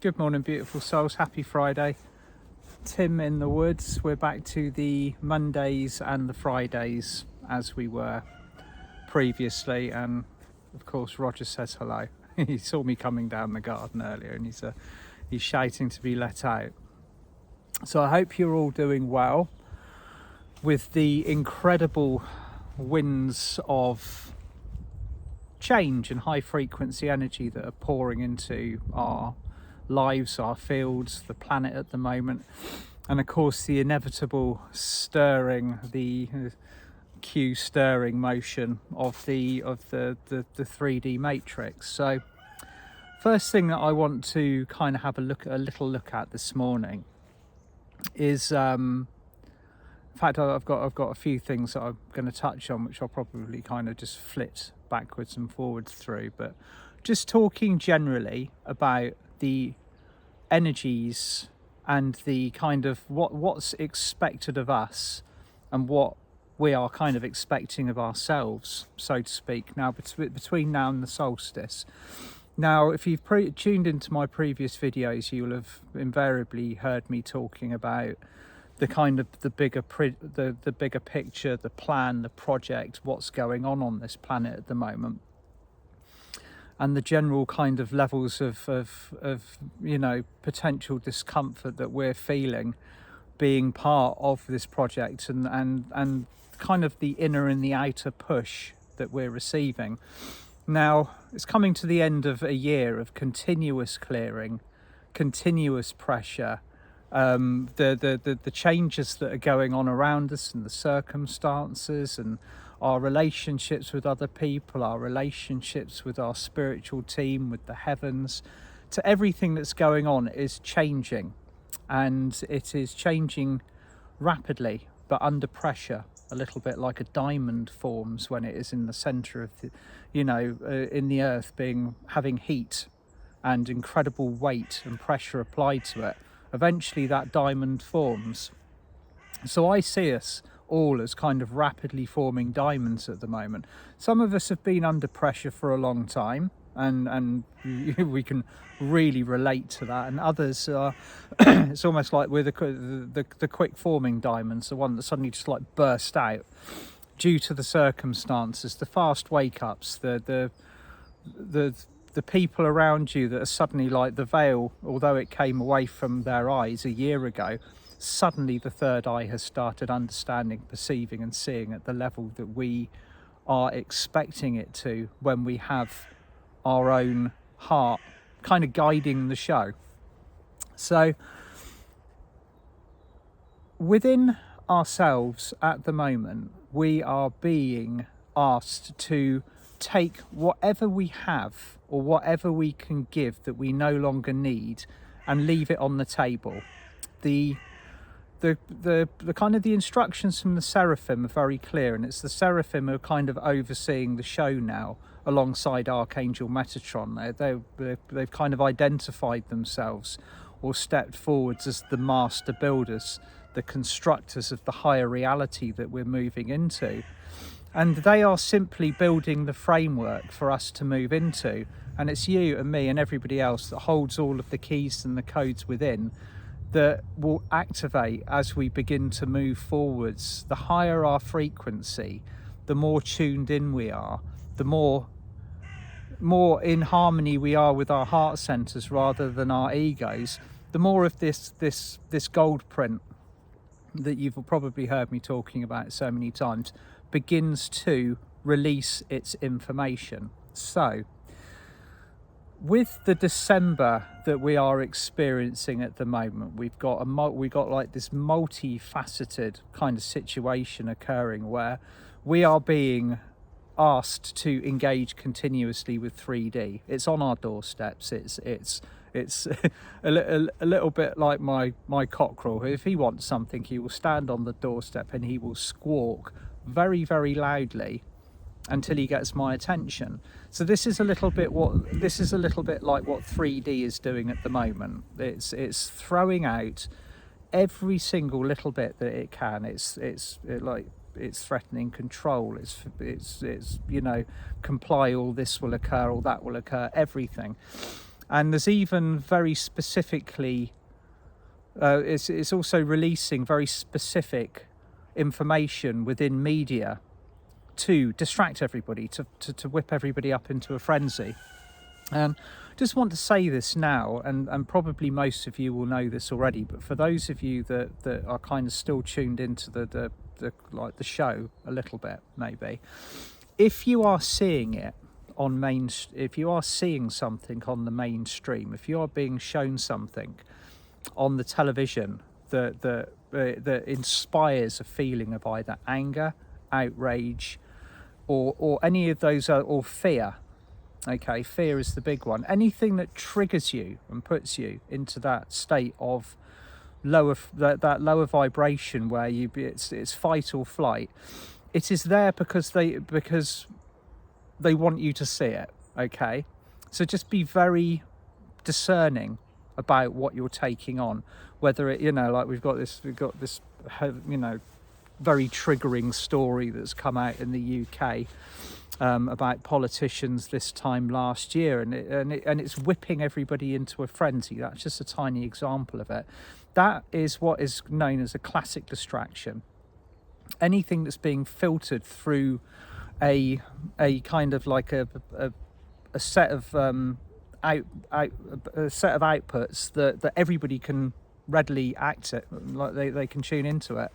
Good morning, beautiful souls. Happy Friday. Tim in the woods. We're back to the Mondays and the Fridays as we were previously. And of course, Roger says hello. He saw me coming down the garden earlier and he's shouting to be let out. So I hope you're all doing well with the incredible winds of change and high frequency energy that are pouring into our lives, our fields, the planet at the moment, and of course the inevitable stirring, the stirring motion of the 3D matrix. So first thing that I want to kind of have a little look at this morning is in fact I've got a few things that I'm going to touch on, which I'll probably kind of just flit backwards and forwards through, but just talking generally about the energies and the kind of what's expected of us and what we are kind of expecting of ourselves, so to speak, now between now and the solstice. Now, if you've tuned into my previous videos, you'll have invariably heard me talking about the kind of the bigger picture, the plan, the project, what's going on this planet at the moment, and the general kind of levels of you know, potential discomfort that we're feeling being part of this project, and kind of the inner and the outer push that we're receiving. Now, it's coming to the end of a year of continuous clearing, continuous pressure, the changes that are going on around us and the circumstances and our relationships with other people, our relationships with our spiritual team, with the heavens, to everything that's going on is changing, and it is changing rapidly but under pressure, a little bit like a diamond forms when it is in the center of the, you know, in the earth, having heat and incredible weight and pressure applied to it. Eventually that diamond forms. So I see us all as kind of rapidly forming diamonds at the moment. Some of us have been under pressure for a long time, and we can really relate to that, and others are it's almost like we're the quick forming diamonds, the one that suddenly just like burst out due to the circumstances, the fast wake ups, the people around you that are suddenly like the veil, although it came away from their eyes a year ago, suddenly the third eye has started understanding, perceiving and seeing at the level that we are expecting it to when we have our own heart kind of guiding the show. So within ourselves at the moment, we are being asked to take whatever we have or whatever we can give that we no longer need and leave it on the table. The kind of the instructions from the Seraphim are very clear, and it's the Seraphim who are kind of overseeing the show now alongside Archangel Metatron. They've kind of identified themselves or stepped forwards as the master builders, the constructors of the higher reality that we're moving into. And they are simply building the framework for us to move into. And it's you and me and everybody else that holds all of the keys and the codes within that will activate as we begin to move forwards. The higher our frequency, the more tuned in we are, the more in harmony we are with our heart centers rather than our egos, the more of this gold print that you've probably heard me talking about so many times begins to release its information. So with the December that we are experiencing at the moment, we've got like this multifaceted kind of situation occurring where we are being asked to engage continuously with 3D. It's on our doorsteps. It's a little bit like my cockerel. If he wants something, he will stand on the doorstep and he will squawk very, very loudly until he gets my attention. So this is a little bit like what 3D is doing at the moment. It's throwing out every single little bit that it can. It's threatening control. It's you know, comply, all this will occur, all that will occur, everything. And there's even very specifically, it's also releasing very specific information within media to distract everybody, to whip everybody up into a frenzy. Just want to say this now, and probably most of you will know this already, but for those of you that are kind of still tuned into the show a little bit, maybe, if you are seeing it on if you are seeing something on the mainstream, if you are being shown something on the television that inspires a feeling of either anger, outrage, or any of those, or fear. Okay, fear is the big one. Anything that triggers you and puts you into that state of that lower vibration where it's fight or flight. It is there because they want you to see it. Okay, so just be very discerning about what you're taking on. Whether it, like we've got this very triggering story that's come out in the UK. About politicians this time last year, and it's whipping everybody into a frenzy. That's just a tiny example of it. That is what is known as a classic distraction. Anything that's being filtered through a kind of like a set of a set of outputs that everybody can readily act it, like they can tune into it.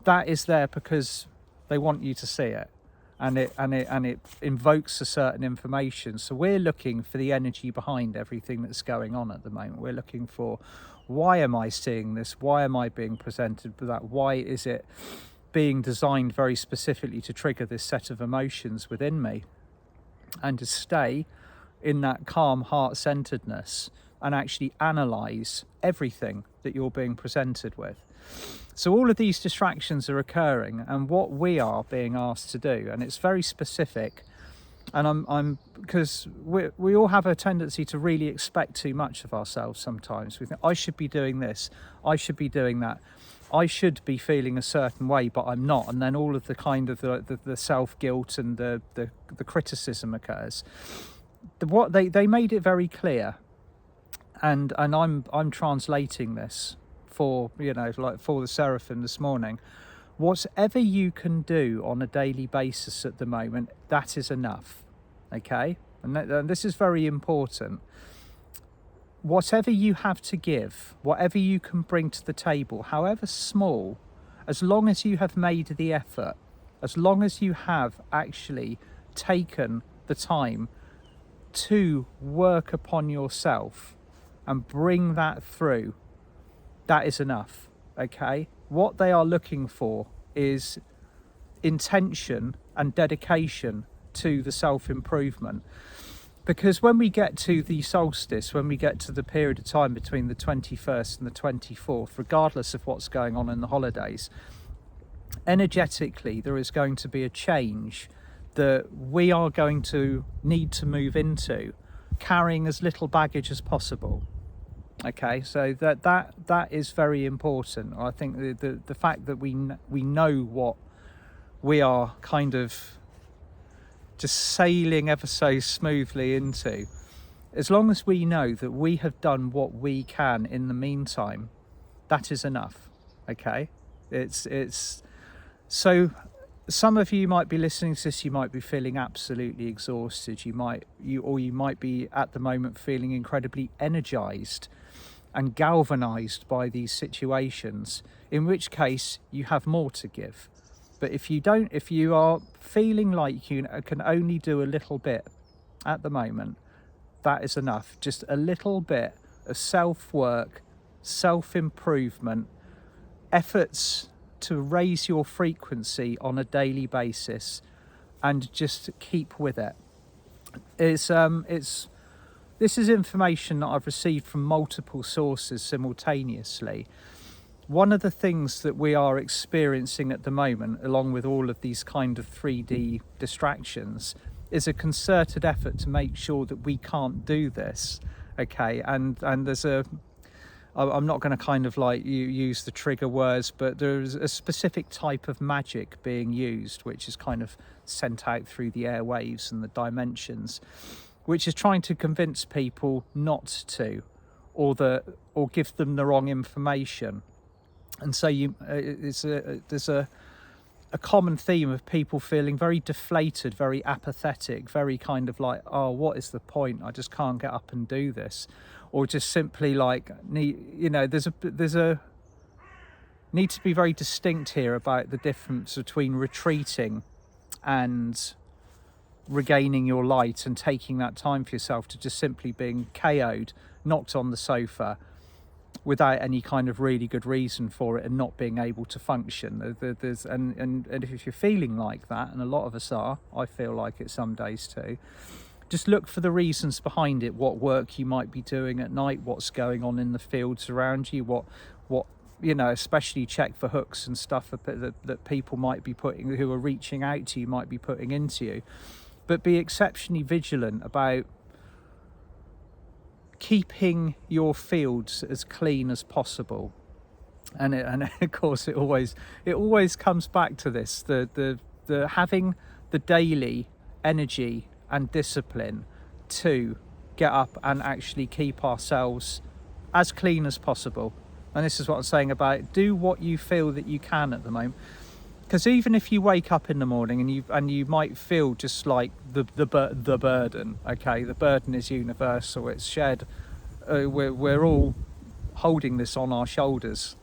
That is there because they want you to see it. And it invokes a certain information. So we're looking for the energy behind everything that's going on at the moment. We're looking for, why am I seeing this? Why am I being presented with that? Why is it being designed very specifically to trigger this set of emotions within me? And to stay in that calm heart-centeredness and actually analyze everything that you're being presented with. So all of these distractions are occurring, and what we are being asked to do, and it's very specific, and I'm because we all have a tendency to really expect too much of ourselves sometimes. We think, I should be doing this, I should be doing that, I should be feeling a certain way, but I'm not. And then all of the kind of the self-guilt and the criticism occurs. What they made it very clear, and I'm translating this for the Seraphim this morning. Whatever you can do on a daily basis at the moment, that is enough. Okay, and this is very important. Whatever you have to give, whatever you can bring to the table, however small, as long as you have made the effort, as long as you have actually taken the time to work upon yourself and bring that through, that is enough. Okay, what they are looking for is intention and dedication to the self-improvement, because when we get to the solstice, when we get to the period of time between the 21st and the 24th, regardless of what's going on in the holidays, energetically there is going to be a change that we are going to need to move into, carrying as little baggage as possible. Okay, so that is very important. I think the fact that we know what we are kind of just sailing ever so smoothly into, as long as we know that we have done what we can in the meantime, that is enough. Okay, it's so some of you might be listening to this, you might be feeling absolutely exhausted, you might be at the moment feeling incredibly energized and galvanized by these situations, in which case you have more to give. But if you are feeling like you can only do a little bit at the moment, that is enough. Just a little bit of self-work, self-improvement, efforts to raise your frequency on a daily basis, and just keep with it. This is information that I've received from multiple sources simultaneously. One of the things that we are experiencing at the moment, along with all of these kind of 3D distractions, is a concerted effort to make sure that we can't do this. Okay, and there's I'm not going to kind of like use the trigger words, but there's a specific type of magic being used, which is kind of sent out through the airwaves and the dimensions. which is trying to convince people not to, or give them the wrong information. And so there's a common theme of people feeling very deflated, very apathetic, very kind of like, oh, what is the point? I just can't get up and do this. Or just simply like, there's a need to be very distinct here about the difference between retreating and regaining your light and taking that time for yourself to just simply being KO'd, knocked on the sofa without any kind of really good reason for it and not being able to function. And if you're feeling like that, and a lot of us are, I feel like it some days too, just look for the reasons behind it, what work you might be doing at night, what's going on in the fields around you, what especially check for hooks and stuff that people might be putting, who are reaching out to you, might be putting into you. But be exceptionally vigilant about keeping your fields as clean as possible. And of course it always comes back to this, the having the daily energy and discipline to get up and actually keep ourselves as clean as possible. And this is what I'm saying about do what you feel that you can at the moment. Because even if you wake up in the morning and you might feel just like the burden, okay, the burden is universal, it's shared. We're all holding this on our shoulders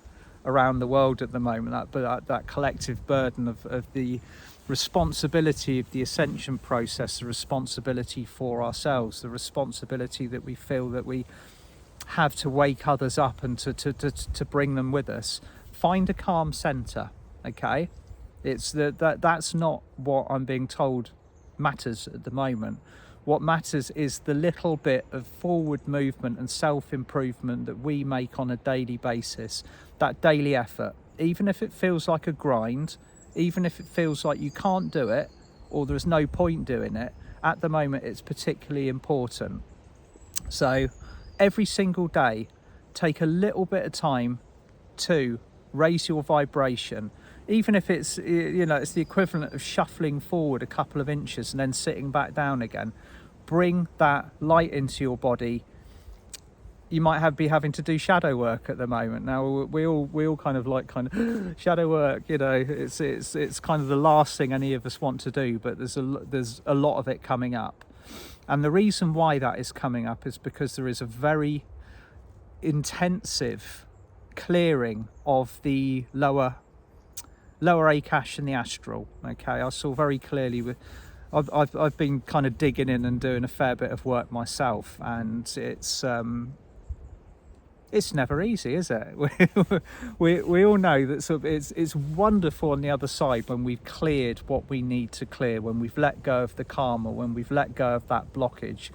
around the world at the moment. That collective burden of the responsibility of the ascension process, the responsibility for ourselves, the responsibility that we feel that we have to wake others up and to bring them with us. Find a calm center, okay? It's that's not what I'm being told matters at the moment. What matters is the little bit of forward movement and self-improvement that we make on a daily basis, that daily effort, even if it feels like a grind, even if it feels like you can't do it or there's no point doing it, at the moment it's particularly important. So every single day, take a little bit of time to raise your vibration, even if it's it's the equivalent of shuffling forward a couple of inches and then sitting back down again. Bring that light into your body. You might be having to do shadow work at the moment. Now we all kind of shadow work. It's kind of the last thing any of us want to do. But there's a lot of it coming up, and the reason why that is coming up is because there is a very intensive clearing of the lower Akash and the astral. Okay, I saw very clearly with. I've been kind of digging in and doing a fair bit of work myself, and it's never easy, is it? we all know that sort of it's wonderful on the other side when we've cleared what we need to clear, when we've let go of the karma, when we've let go of that blockage,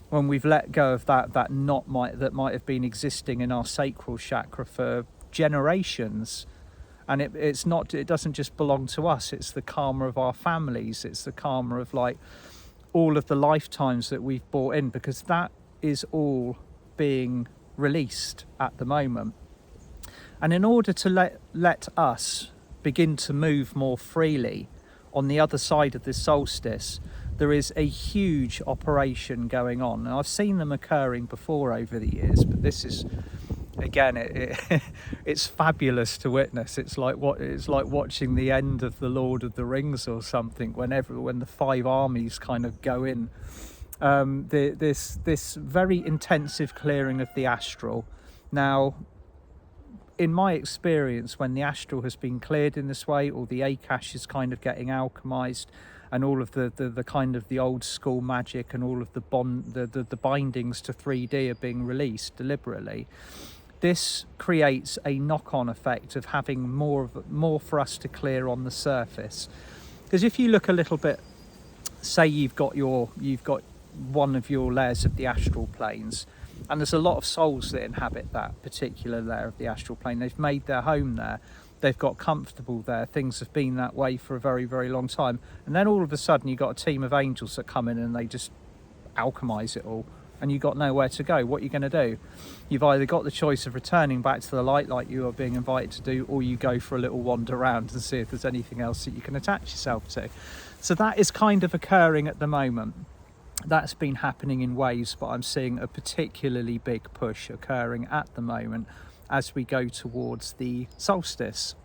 when we've let go of that knot that might have been existing in our sacral chakra for generations. And it doesn't just belong to us, it's the karma of our families, it's the karma of like all of the lifetimes that we've brought in, because that is all being released at the moment. And in order to let us begin to move more freely on the other side of this solstice, there is a huge operation going on. And I've seen them occurring before over the years, but this is, again, it's fabulous to witness. It's like watching the end of the Lord of the Rings or something, when the 5 armies kind of go in. This very intensive clearing of the astral. Now, in my experience, when the astral has been cleared in this way, or the Akash is kind of getting alchemized, and all of the kind of the old school magic and all of the bindings to 3D are being released deliberately, this creates a knock-on effect of having more for us to clear on the surface. Because if you look a little bit, say you've got one of your layers of the astral planes, and there's a lot of souls that inhabit that particular layer of the astral plane. They've made their home there, they've got comfortable there, things have been that way for a very, very long time, and then all of a sudden you've got a team of angels that come in and they just alchemize it all, and you've got nowhere to go. What are you going to do? You've either got the choice of returning back to the light like you are being invited to do, or you go for a little wander around and see if there's anything else that you can attach yourself to. So that is kind of occurring at the moment. That's been happening in waves, but I'm seeing a particularly big push occurring at the moment as we go towards the solstice.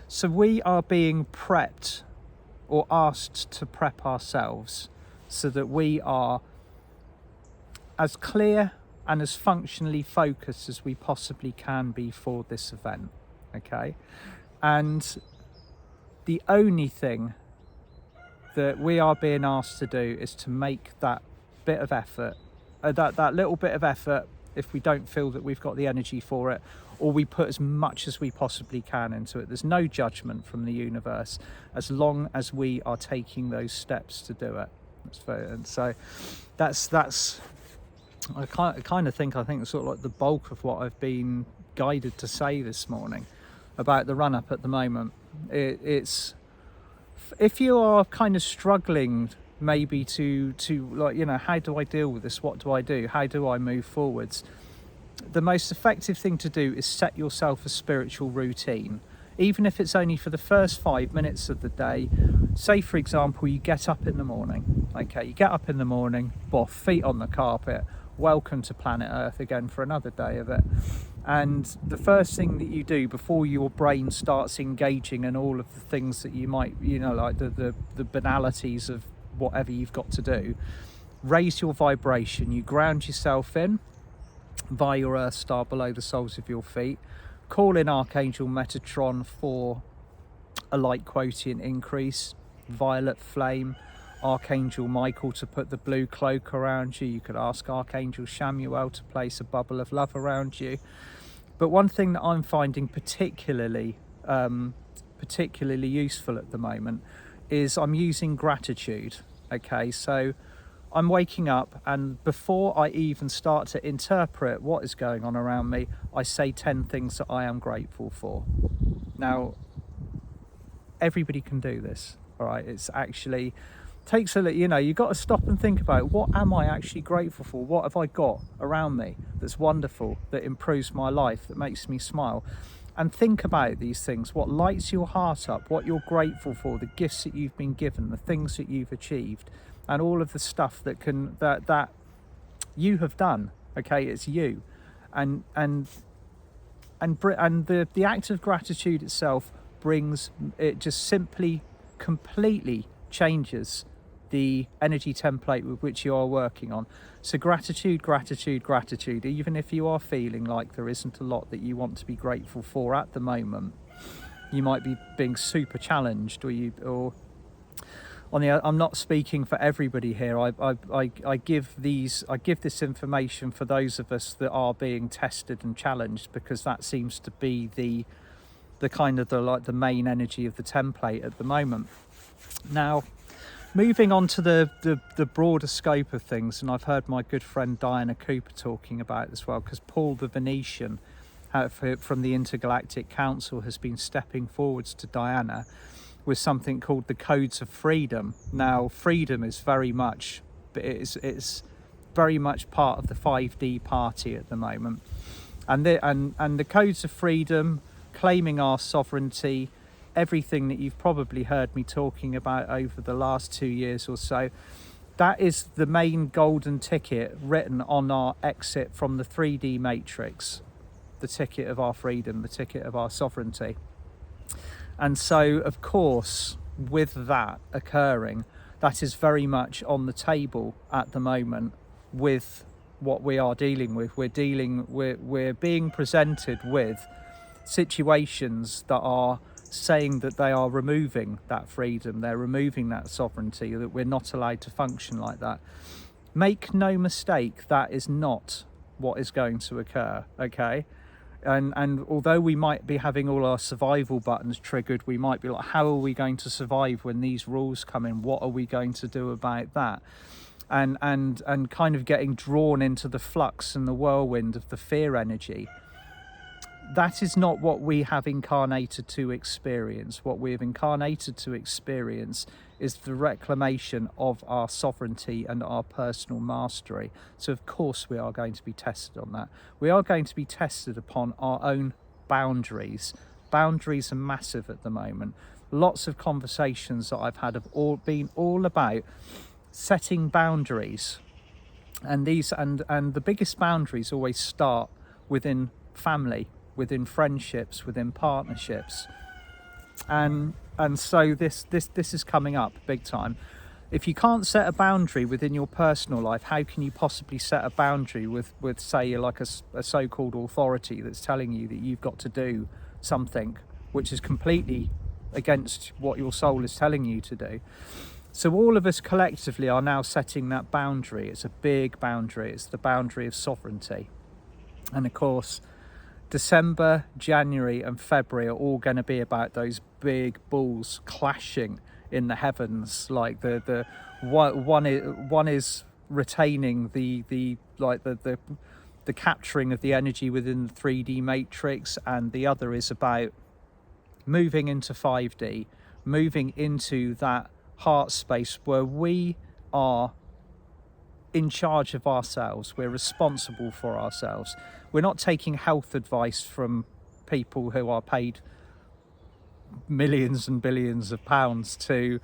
So we are being prepped, or asked to prep ourselves, so that we are as clear and as functionally focused as we possibly can be for this event. Okay, and the only thing that we are being asked to do is to make that bit of effort, that little bit of effort, if we don't feel that we've got the energy for it, or we put as much as we possibly can into it. There's no judgment from the universe as long as we are taking those steps to do it. And so that's I think it's sort of like the bulk of what I've been guided to say this morning about the run up at the moment. It's if you are kind of struggling maybe to like, you know, how do I deal with this? What do I do? How do I move forwards? The most effective thing to do is set yourself a spiritual routine, even if it's only for the first 5 minutes of the day. Say, for example, you get up in the morning. Okay, you get up in the morning, boff, feet on the carpet, welcome to planet Earth again for another day of it. And the first thing that you do before your brain starts engaging in all of the things that you might, you know, like the banalities of whatever you've got to do, raise your vibration. You ground yourself in via your Earth star below the soles of your feet. Call in Archangel Metatron for a light quotient increase, violet flame, Archangel Michael to put the blue cloak around you. You could ask Archangel Shamuel to place a bubble of love around you. But one thing that I'm finding particularly useful at the moment is I'm using gratitude. Okay, so I'm waking up, and before I even start to interpret what is going on around me, I say 10 things that I am grateful for. Now, everybody can do this, all right? It's actually takes a, you know, you've got to stop and think about, what am I actually grateful for? What have I got around me that's wonderful, that improves my life, that makes me smile? And think about these things, what lights your heart up, what you're grateful for, the gifts that you've been given, the things that you've achieved, and all of the stuff that you have done. Okay, it's you, and the act of gratitude itself brings it, just simply completely changes the energy template with which you are working on. So gratitude, gratitude, gratitude. Even if you are feeling like there isn't a lot that you want to be grateful for at the moment, you might be being super challenged, I'm not speaking for everybody here. I give this information for those of us that are being tested and challenged, because that seems to be the kind of the main energy of the template at the moment. Now, moving on to the broader scope of things, and I've heard my good friend Diana Cooper talking about it as well, because Paul the Venetian from the Intergalactic Council has been stepping forwards to Diana with something called the Codes of Freedom. Now, freedom is very much it's very much part of the 5D party at the moment, and the Codes of Freedom, claiming our sovereignty, everything that you've probably heard me talking about over the last 2 years or so, that is the main golden ticket written on our exit from the 3D matrix, the ticket of our freedom, the ticket of our sovereignty. And so, of course, with that occurring, that is very much on the table at the moment with what we are dealing with. We're being presented with situations that are saying that they are removing that freedom, they're removing that sovereignty, that we're not allowed to function like that. Make no mistake, that is not what is going to occur, okay? And although we might be having all our survival buttons triggered, we might be like, how are we going to survive when these rules come in? What are we going to do about that? And kind of getting drawn into the flux and the whirlwind of the fear energy. That is not what we have incarnated to experience. What we have incarnated to experience is the reclamation of our sovereignty and our personal mastery. So of course we are going to be tested on that. We are going to be tested upon our own boundaries. Boundaries are massive at the moment. Lots of conversations that I've had have all been all about setting boundaries, and the biggest boundaries always start within family, within friendships, within partnerships, and so this is coming up big time. If you can't set a boundary within your personal life, how can you possibly set a boundary with say, like a so-called authority that's telling you that you've got to do something which is completely against what your soul is telling you to do? So all of us collectively are now setting that boundary. It's a big boundary. It's the boundary of sovereignty. And of course, December, January and February are all going to be about those big bulls clashing in the heavens. Like the one is retaining the capturing of the energy within the 3D matrix, and the other is about moving into 5D, moving into that heart space where we are in charge of ourselves. We're responsible for ourselves. We're not taking health advice from people who are paid millions and billions of pounds to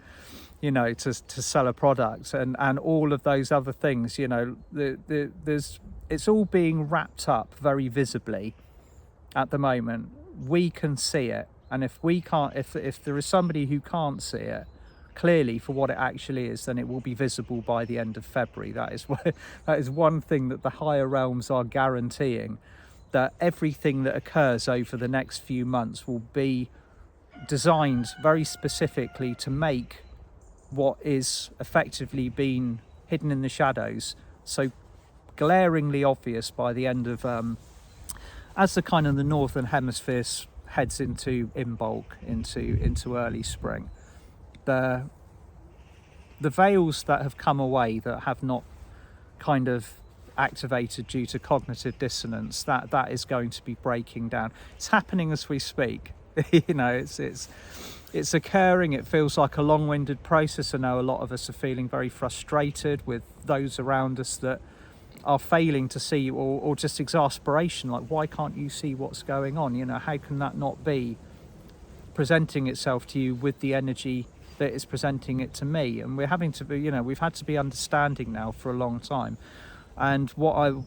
sell a product and all of those other things. It's all being wrapped up very visibly at the moment. We can see it, and if we can't, if there is somebody who can't see it clearly for what it actually is, then it will be visible by the end of February. That is one thing that the higher realms are guaranteeing, that everything that occurs over the next few months will be designed very specifically to make what is effectively been hidden in the shadows so glaringly obvious by the end of as the kind of the northern hemisphere heads into bulk into early spring. The veils that have come away, that have not kind of activated due to cognitive dissonance, that is going to be breaking down. It's happening as we speak. It's occurring. It feels like a long-winded process. I know a lot of us are feeling very frustrated with those around us that are failing to see, or just exasperation, like, why can't you see what's going on? How can that not be presenting itself to you with the energy that is presenting it to me? And we're having to be, we've had to be understanding now for a long time. And the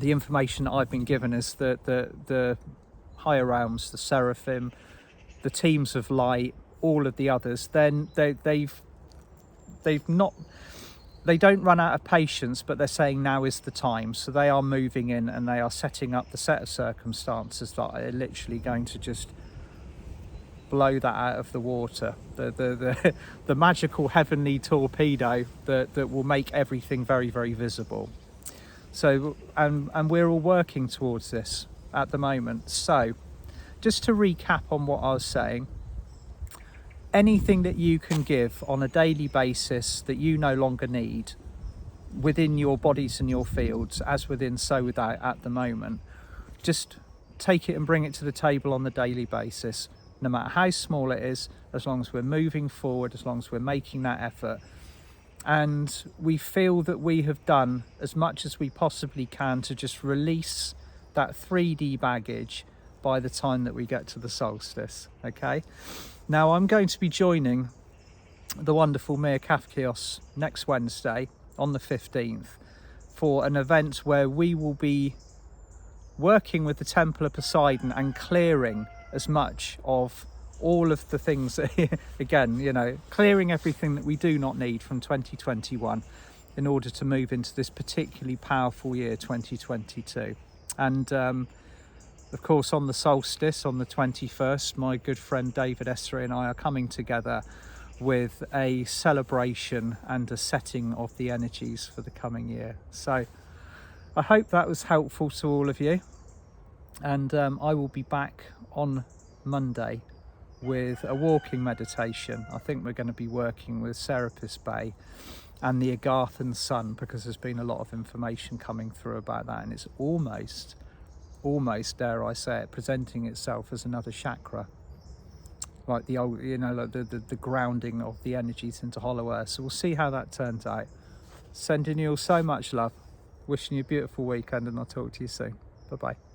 information that I've been given is that the higher realms, the Seraphim, the teams of light, all of the others, then they don't run out of patience, but they're saying now is the time. So they are moving in and they are setting up the set of circumstances that are literally going to just blow that out of the water. The magical heavenly torpedo that will make everything very, very visible. So and we're all working towards this at the moment. So just to recap on what I was saying, anything that you can give on a daily basis that you no longer need within your bodies and your fields, as within so without at the moment, just take it and bring it to the table on the daily basis, no matter how small it is, as long as we're moving forward, as long as we're making that effort. And we feel that we have done as much as we possibly can to just release that 3D baggage by the time that we get to the solstice. Okay, now I'm going to be joining the wonderful Mir Kafkios next Wednesday on the 15th for an event where we will be working with the Temple of Poseidon and clearing as much of all of the things that, again, clearing everything that we do not need from 2021 in order to move into this particularly powerful year 2022. And of course, on the solstice, on the 21st, my good friend David Essery and I are coming together with a celebration and a setting of the energies for the coming year. So I hope that was helpful to all of you. And I will be back on Monday with a walking meditation. I think we're going to be working with Serapis Bay and the Agarthan Sun, because there's been a lot of information coming through about that, and it's almost, dare I say it, presenting itself as another chakra, like the old, like the grounding of the energies into Hollow Earth. So we'll see how that turns out. Sending you all so much love, wishing you a beautiful weekend, and I'll talk to you soon. Bye bye.